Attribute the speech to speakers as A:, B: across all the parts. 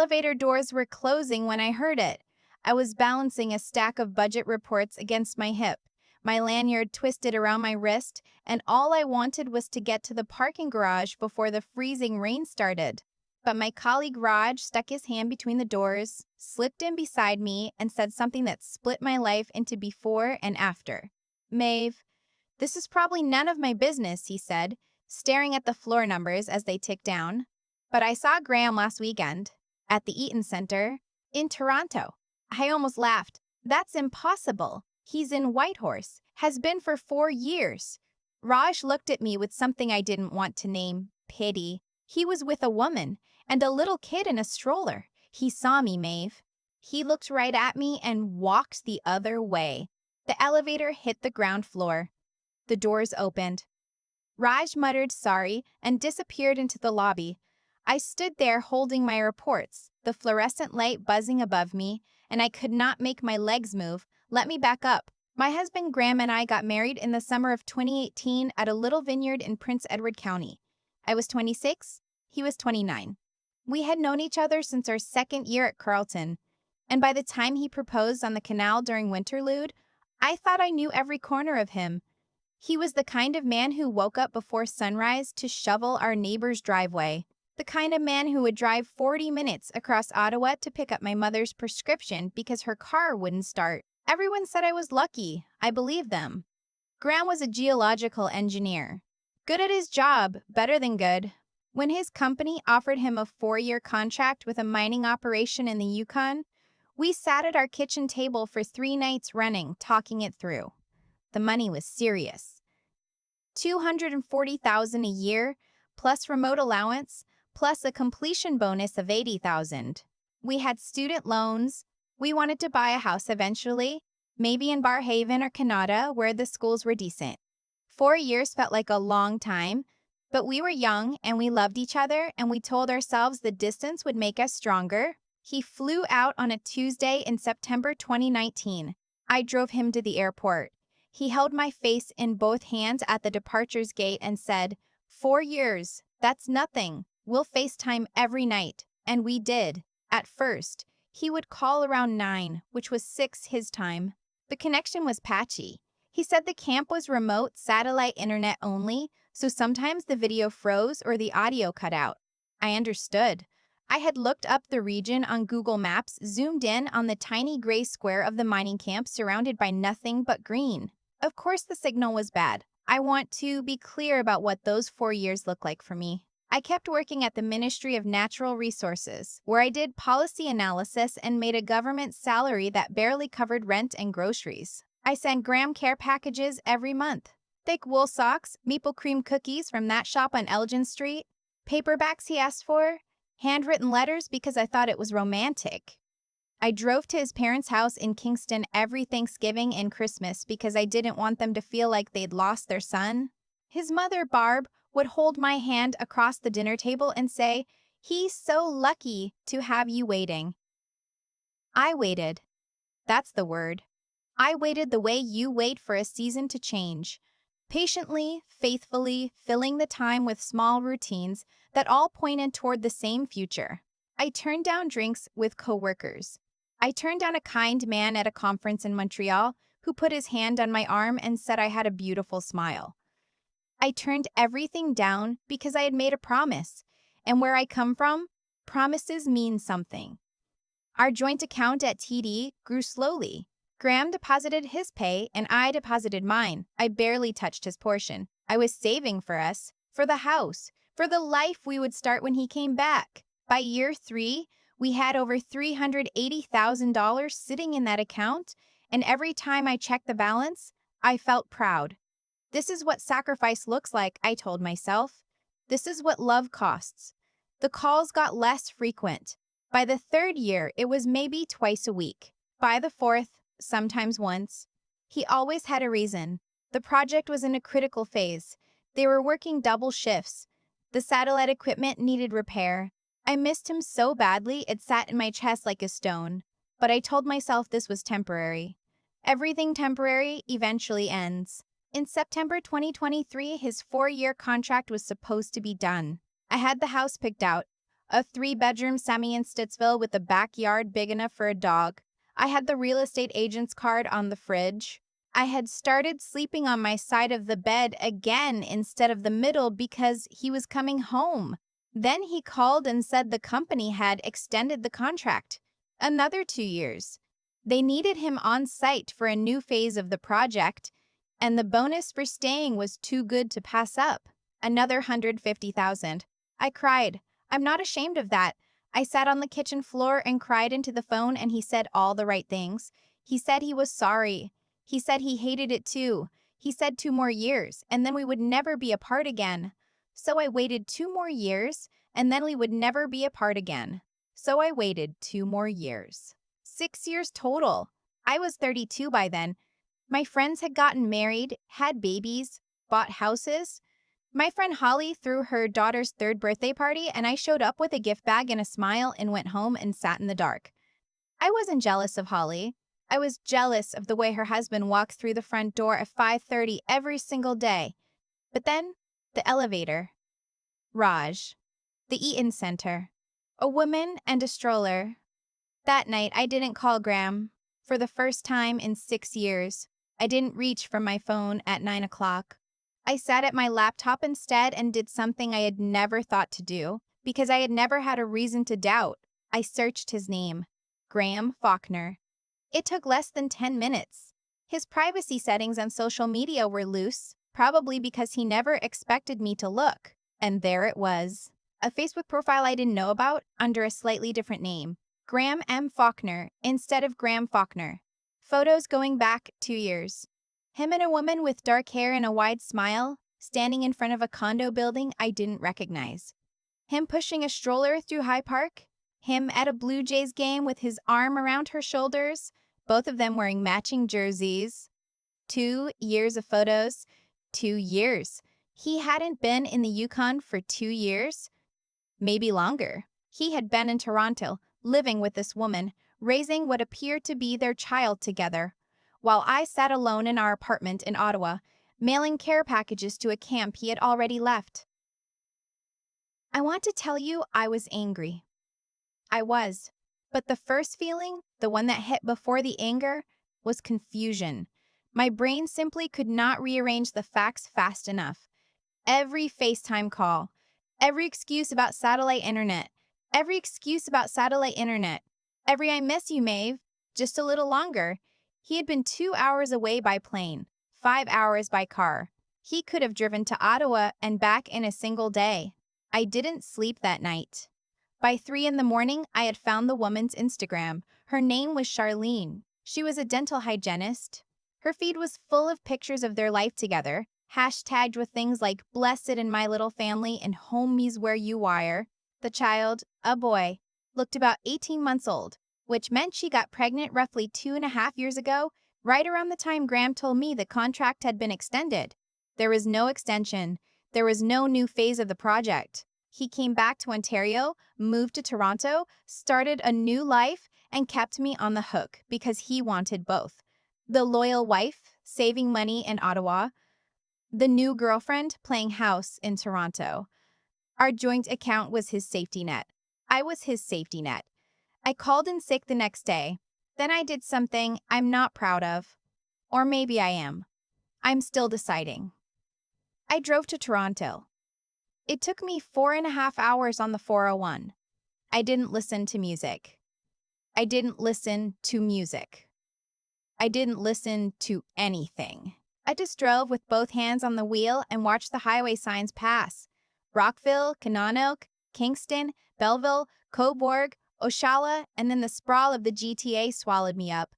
A: elevator doors were closing when I heard it. I was balancing a stack of budget reports against my hip, my lanyard twisted around my wrist, and all I wanted was to get to the parking garage before the freezing rain started. But my colleague Raj stuck his hand between the doors, slipped in beside me, and said something that split my life into before and after. Maeve, this is probably none of my business, he said, staring at the floor numbers as they ticked down. But I saw Graham last weekend, at the Eaton Center, in Toronto. I almost laughed. That's impossible. He's in Whitehorse, has been for 4 years. Raj looked at me with something I didn't want to name, pity. He was with a woman, and a little kid in a stroller. He saw me, Maeve. He looked right at me and walked the other way. The elevator hit the ground floor. The doors opened. Raj muttered sorry and disappeared into the lobby. I stood there holding my reports, the fluorescent light buzzing above me, and I could not make my legs move. Let me back up. My husband Graham and I got married in the summer of 2018 at a little vineyard in Prince Edward County. I was 26, he was 29. We had known each other since our second year at Carleton, and by the time he proposed on the canal during Winterlude, I thought I knew every corner of him. He was the kind of man who woke up before sunrise to shovel our neighbor's driveway. The kind of man who would drive 40 minutes across Ottawa to pick up my mother's prescription because her car wouldn't start. Everyone said I was lucky. I believed them. Graham was a geological engineer. Good at his job, better than good. When his company offered him a 4-year contract with a mining operation in the Yukon, we sat at our kitchen table for 3 nights running, talking it through. The money was serious. $240,000 a year, plus remote allowance, plus a completion bonus of $80,000. We had student loans. We wanted to buy a house eventually, maybe in Barrhaven or Canada, where the schools were decent. 4 years felt like a long time, but we were young and we loved each other, and we told ourselves the distance would make us stronger. He flew out on a Tuesday in September 2019. I drove him to the airport. He held my face in both hands at the departures gate and said, 4 years, that's nothing. We'll FaceTime every night. And we did. At first, he would call around 9, which was 6 his time. The connection was patchy. He said the camp was remote satellite internet only, so sometimes the video froze or the audio cut out. I understood. I had looked up the region on Google Maps, zoomed in on the tiny gray square of the mining camp surrounded by nothing but green. Of course the signal was bad. I want to be clear about what those 4 years looked like for me. I kept working at the Ministry of Natural Resources, where I did policy analysis and made a government salary that barely covered rent and groceries. I sent Graham care packages every month. Thick wool socks, maple cream cookies from that shop on Elgin Street, paperbacks he asked for, handwritten letters because I thought it was romantic. I drove to his parents' house in Kingston every Thanksgiving and Christmas because I didn't want them to feel like they'd lost their son. His mother, Barb, would hold my hand across the dinner table and say, "He's so lucky to have you waiting." I waited. That's the word. I waited the way you wait for a season to change. Patiently, faithfully, filling the time with small routines that all pointed toward the same future. I turned down drinks with coworkers. I turned down a kind man at a conference in Montreal who put his hand on my arm and said I had a beautiful smile. I turned everything down because I had made a promise, and where I come from, promises mean something. Our joint account at TD grew slowly. Graham deposited his pay and I deposited mine. I barely touched his portion. I was saving for us, for the house, for the life we would start when he came back. By year 3, we had over $380,000 sitting in that account, and every time I checked the balance, I felt proud. This is what sacrifice looks like, I told myself. This is what love costs. The calls got less frequent. By the 3rd year, it was maybe twice a week. By the 4th, sometimes once. He always had a reason. The project was in a critical phase. They were working double shifts. The satellite equipment needed repair. I missed him so badly it sat in my chest like a stone. But I told myself this was temporary. Everything temporary eventually ends. In September 2023, his 4-year contract was supposed to be done. I had the house picked out. A 3-bedroom semi in Stittsville with a backyard big enough for a dog. I had the real estate agent's card on the fridge. I had started sleeping on my side of the bed again instead of the middle because he was coming home. Then he called and said the company had extended the contract. Another 2 years. They needed him on site for a new phase of the project, and the bonus for staying was too good to pass up. Another 150,000. I cried. I'm not ashamed of that. I sat on the kitchen floor and cried into the phone, and he said all the right things. He said he was sorry. He said he hated it too. He said 2 more years, and then we would never be apart again. So I waited 2 more years, and then we would never be apart again. So I waited 2 more years. 6 years total. I was 32 by then. My friends had gotten married, had babies, bought houses. My friend Holly threw her daughter's 3rd birthday party, and I showed up with a gift bag and a smile and went home and sat in the dark. I wasn't jealous of Holly. I was jealous of the way her husband walked through the front door at 5:30 every single day. But then, the elevator. Raj. The Eaton Center. A woman and a stroller. That night, I didn't call Graham. For the first time in 6 years, I didn't reach for my phone at 9 o'clock. I sat at my laptop instead and did something I had never thought to do, because I had never had a reason to doubt. I searched his name. Graham Faulkner. It took less than 10 minutes. His privacy settings on social media were loose, probably because he never expected me to look. And there it was. A Facebook profile I didn't know about, under a slightly different name. Graham M. Faulkner instead of Graham Faulkner. Photos going back 2 years. Him and a woman with dark hair and a wide smile, standing in front of a condo building I didn't recognize. Him pushing a stroller through High Park. Him at a Blue Jays game with his arm around her shoulders, both of them wearing matching jerseys. 2 years of photos. 2 years. He hadn't been in the Yukon for 2 years. Maybe longer. He had been in Toronto, living with this woman, raising what appeared to be their child together, while I sat alone in our apartment in Ottawa, mailing care packages to a camp he had already left. I want to tell you I was angry. I was. But the first feeling, the one that hit before the anger, was confusion. My brain simply could not rearrange the facts fast enough. Every FaceTime call, every excuse about satellite internet, every I miss you, Maeve, just a little longer. He had been 2 hours away by plane, 5 hours by car. He could have driven to Ottawa and back in a single day. I didn't sleep that night. By 3 in the morning, I had found the woman's Instagram. Her name was Charlene. She was a dental hygienist. Her feed was full of pictures of their life together, hashtagged with things like blessed and my little family and homies where you wire. The child, a boy, looked about 18 months old, which meant she got pregnant roughly 2.5 years ago, right around the time Graham told me the contract had been extended. There was no extension. There was no new phase of the project. He came back to Ontario, moved to Toronto, started a new life, and kept me on the hook because he wanted both. The loyal wife, saving money in Ottawa. The new girlfriend, playing house in Toronto. Our joint account was his safety net. I was his safety net. I called in sick the next day. Then I did something I'm not proud of. Or maybe I am. I'm still deciding. I drove to Toronto. It took me 4.5 hours on the 401. I didn't listen to music. I didn't listen to music. I didn't listen to anything. I just drove with both hands on the wheel and watched the highway signs pass. Rockville, Kananoke, Kingston, Belleville, Cobourg, Oshawa, and then the sprawl of the GTA swallowed me up.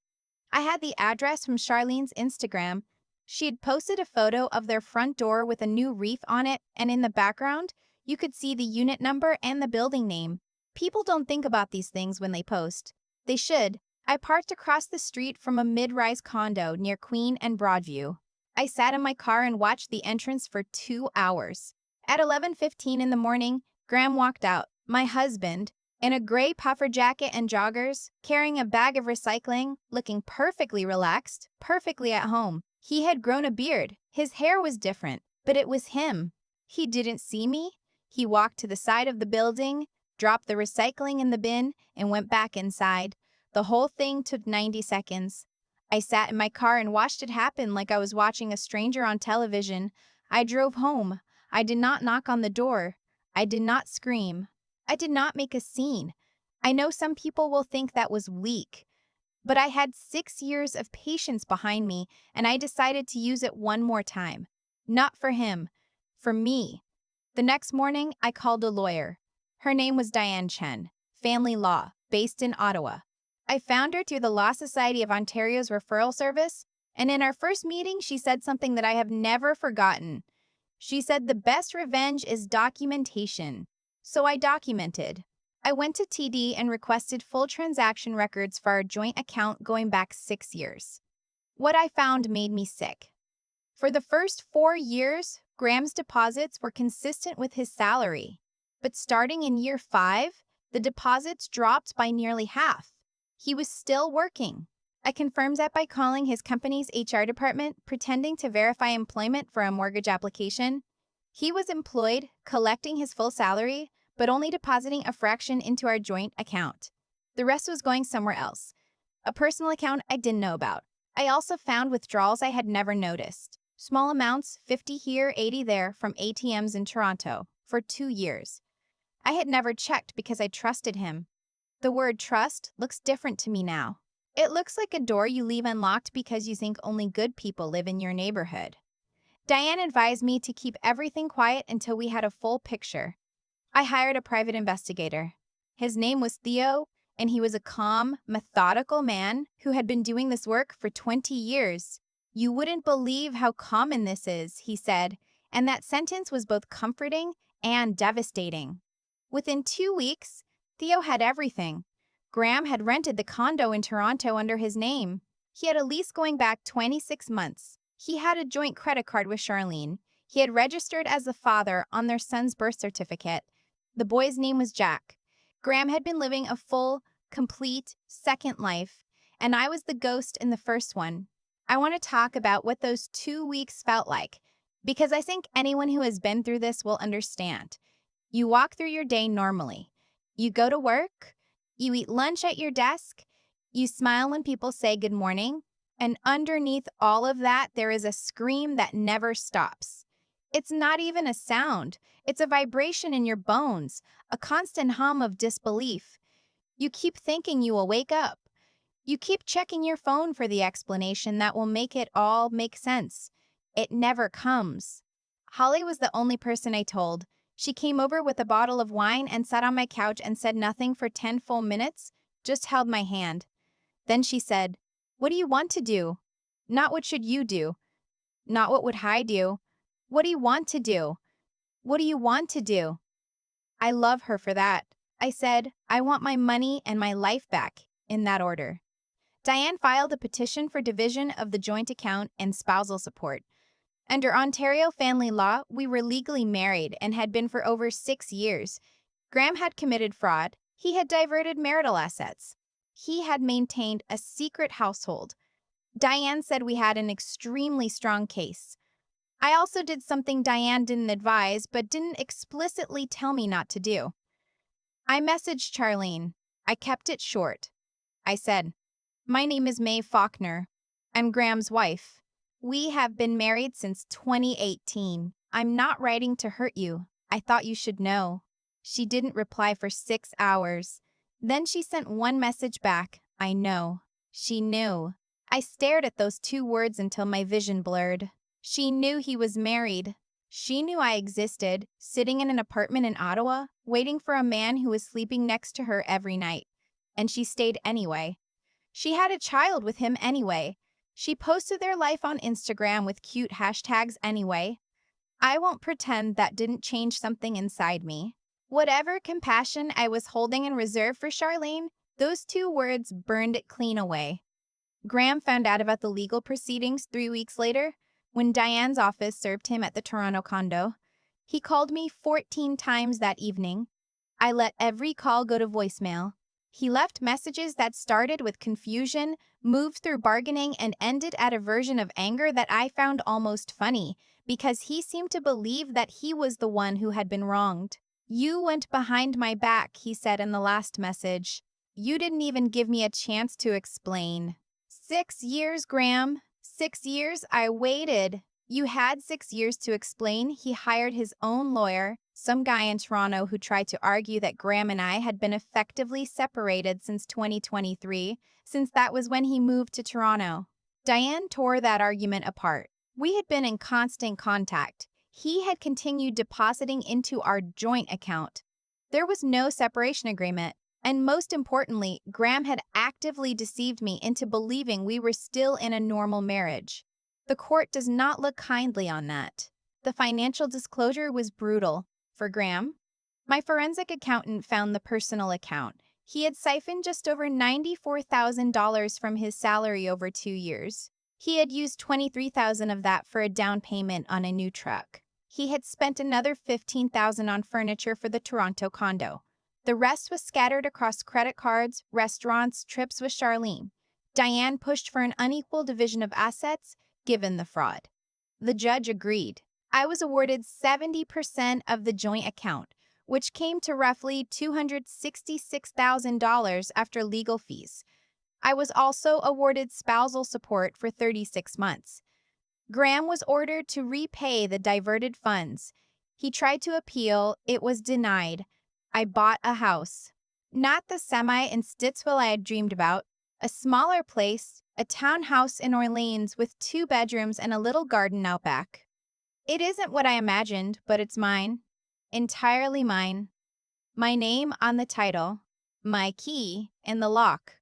A: I had the address from Charlene's Instagram. She had posted a photo of their front door with a new reef on it, and in the background, you could see the unit number and the building name. People don't think about these things when they post. They should. I parked across the street from a mid-rise condo near Queen and Broadview. I sat in my car and watched the entrance for 2 hours. At 11:15 in the morning, Graham walked out, my husband, in a gray puffer jacket and joggers, carrying a bag of recycling, looking perfectly relaxed, perfectly at home. He had grown a beard. His hair was different, but it was him. He didn't see me. He walked to the side of the building, dropped the recycling in the bin, and went back inside. The whole thing took 90 seconds. I sat in my car and watched it happen like I was watching a stranger on television. I drove home. I did not knock on the door. I did not scream. I did not make a scene. I know some people will think that was weak, but I had 6 years of patience behind me, and I decided to use it one more time. Not for him, for me. The next morning, I called a lawyer. Her name was Diane Chen, family law, based in Ottawa. I found her through the Law Society of Ontario's referral service, and in our first meeting, she said something that I have never forgotten. She said the best revenge is documentation. So I documented. I went to TD and requested full transaction records for our joint account going back 6 years. What I found made me sick. For the first 4 years, Graham's deposits were consistent with his salary. But starting in year 5, the deposits dropped by nearly half. He was still working. I confirmed that by calling his company's HR department, pretending to verify employment for a mortgage application. He was employed, collecting his full salary, but only depositing a fraction into our joint account. The rest was going somewhere else, a personal account I didn't know about. I also found withdrawals I had never noticed. Small amounts, 50 here, 80 there, from ATMs in Toronto, for 2 years. I had never checked because I trusted him. The word trust looks different to me now. It looks like a door you leave unlocked because you think only good people live in your neighborhood. Diane advised me to keep everything quiet until we had a full picture. I hired a private investigator. His name was Theo, and he was a calm, methodical man who had been doing this work for 20 years. "You wouldn't believe how common this is," he said, and that sentence was both comforting and devastating. Within 2 weeks, Theo had everything. Graham had rented the condo in Toronto under his name. He had a lease going back 26 months. He had a joint credit card with Charlene. He had registered as the father on their son's birth certificate. The boy's name was Jack. Graham had been living a full, complete, second life, and I was the ghost in the first one. I want to talk about what those 2 weeks felt like, because I think anyone who has been through this will understand. You walk through your day normally. You go to work, you eat lunch at your desk, you smile when people say good morning, and underneath all of that, there is a scream that never stops. It's not even a sound. It's a vibration in your bones, a constant hum of disbelief. You keep thinking you will wake up. You keep checking your phone for the explanation that will make it all make sense. It never comes. Holly was the only person I told. She came over with a bottle of wine and sat on my couch and said nothing for 10 full minutes, just held my hand. Then she said, "What do you want to do? Not what should you do? Not what would I do? What do you want to do? What do you want to do?" I love her for that. I said, "I want my money and my life back," in that order. Diane filed a petition for division of the joint account and spousal support. Under Ontario family law, we were legally married and had been for over 6 years. Graham had committed fraud. He had diverted marital assets. He had maintained a secret household. Diane said we had an extremely strong case. I also did something Diane didn't advise but didn't explicitly tell me not to do. I messaged Charlene. I kept it short. I said, "My name is Mae Faulkner. I'm Graham's wife. We have been married since 2018. I'm not writing to hurt you. I thought you should know." She didn't reply for 6 hours. Then she sent one message back. I know. She knew. I stared at those 2 words until my vision blurred. She knew he was married. She knew I existed, sitting in an apartment in Ottawa, waiting for a man who was sleeping next to her every night. And she stayed anyway. She had a child with him anyway. She posted their life on Instagram with cute hashtags anyway. I won't pretend that didn't change something inside me. Whatever compassion I was holding in reserve for Charlene, those 2 words burned it clean away. Graham found out about the legal proceedings 3 weeks later, when Diane's office served him at the Toronto condo. He called me 14 times that evening. I let every call go to voicemail. He left messages that started with confusion, moved through bargaining, and ended at a version of anger that I found almost funny, because he seemed to believe that he was the one who had been wronged. You went behind my back, he said in the last message. You didn't even give me a chance to explain. 6 years, Graham. 6 years I waited. You had 6 years to explain. He hired his own lawyer, some guy in Toronto who tried to argue that Graham and I had been effectively separated since 2023, since that was when he moved to Toronto. Diane tore that argument apart. We had been in constant contact. He had continued depositing into our joint account. There was no separation agreement. And most importantly, Graham had actively deceived me into believing we were still in a normal marriage. The court does not look kindly on that. The financial disclosure was brutal. For Graham, my forensic accountant found the personal account. He had siphoned just over $94,000 from his salary over 2 years. He had used $23,000 of that for a down payment on a new truck. He had spent another $15,000 on furniture for the Toronto condo. The rest was scattered across credit cards, restaurants, trips with Charlene. Diane pushed for an unequal division of assets, given the fraud. The judge agreed. I was awarded 70% of the joint account, which came to roughly $266,000 after legal fees. I was also awarded spousal support for 36 months. Graham was ordered to repay the diverted funds. He tried to appeal. It was denied. I bought a house. Not the semi in Stittsville I had dreamed about. A smaller place, a townhouse in Orleans with 2 bedrooms and a little garden out back. It isn't what I imagined, but it's mine. Entirely mine. My name on the title. My key in the lock.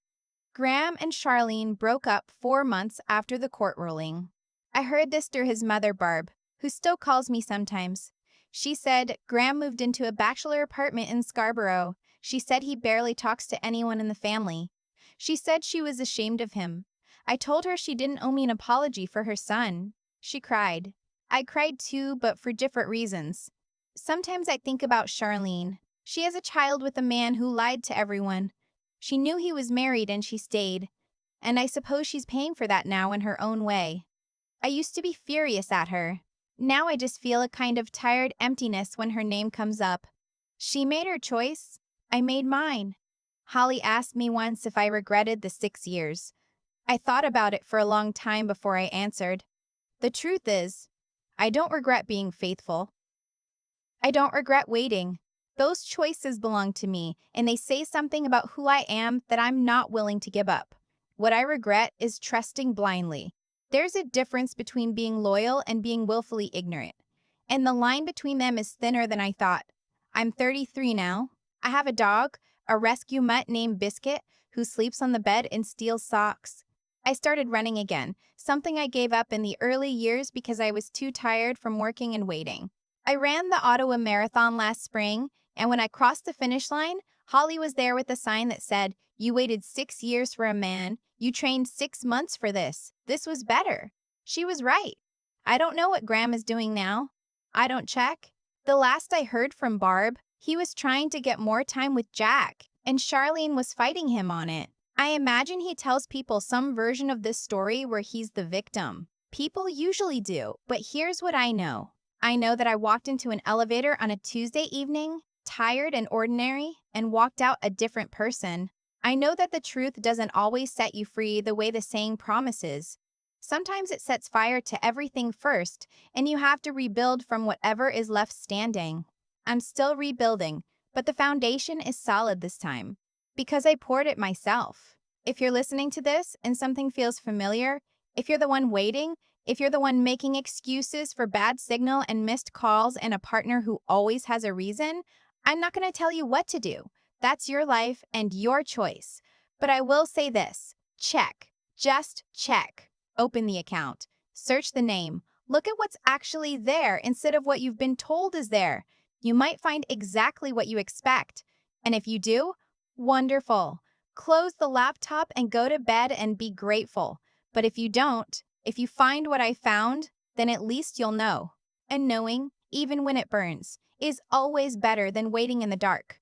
A: Graham and Charlene broke up 4 months after the court ruling. I heard this through his mother, Barb, who still calls me sometimes. She said Graham moved into a bachelor apartment in Scarborough. She said he barely talks to anyone in the family. She said she was ashamed of him. I told her she didn't owe me an apology for her son. She cried. I cried too, but for different reasons. Sometimes I think about Charlene. She has a child with a man who lied to everyone. She knew he was married and she stayed. And I suppose she's paying for that now in her own way. I used to be furious at her. Now I just feel a kind of tired emptiness when her name comes up. She made her choice. I made mine. Holly asked me once if I regretted the 6 years. I thought about it for a long time before I answered. The truth is, I don't regret being faithful. I don't regret waiting. Those choices belong to me, and they say something about who I am that I'm not willing to give up. What I regret is trusting blindly. There's a difference between being loyal and being willfully ignorant. And the line between them is thinner than I thought. I'm 33 now. I have a dog, a rescue mutt named Biscuit, who sleeps on the bed and steals socks. I started running again, something I gave up in the early years because I was too tired from working and waiting. I ran the Ottawa Marathon last spring, and when I crossed the finish line, Holly was there with a sign that said, "You waited 6 years for a man. You trained 6 months for this. This was better." She was right. I don't know what Graham is doing now. I don't check. The last I heard from Barb, he was trying to get more time with Jack, and Charlene was fighting him on it. I imagine he tells people some version of this story where he's the victim. People usually do, but here's what I know. I know that I walked into an elevator on a Tuesday evening, tired and ordinary, and walked out a different person. I know that the truth doesn't always set you free the way the saying promises. Sometimes it sets fire to everything first, and you have to rebuild from whatever is left standing. I'm still rebuilding, but the foundation is solid this time, because I poured it myself. If you're listening to this and something feels familiar, if you're the one waiting, if you're the one making excuses for bad signal and missed calls and a partner who always has a reason, I'm not going to tell you what to do. That's your life and your choice. But I will say this. Check. Just check. Open the account. Search the name. Look at what's actually there instead of what you've been told is there. You might find exactly what you expect. And if you do, wonderful. Close the laptop and go to bed and be grateful. But if you don't, if you find what I found, then at least you'll know. And knowing, even when it burns, is always better than waiting in the dark.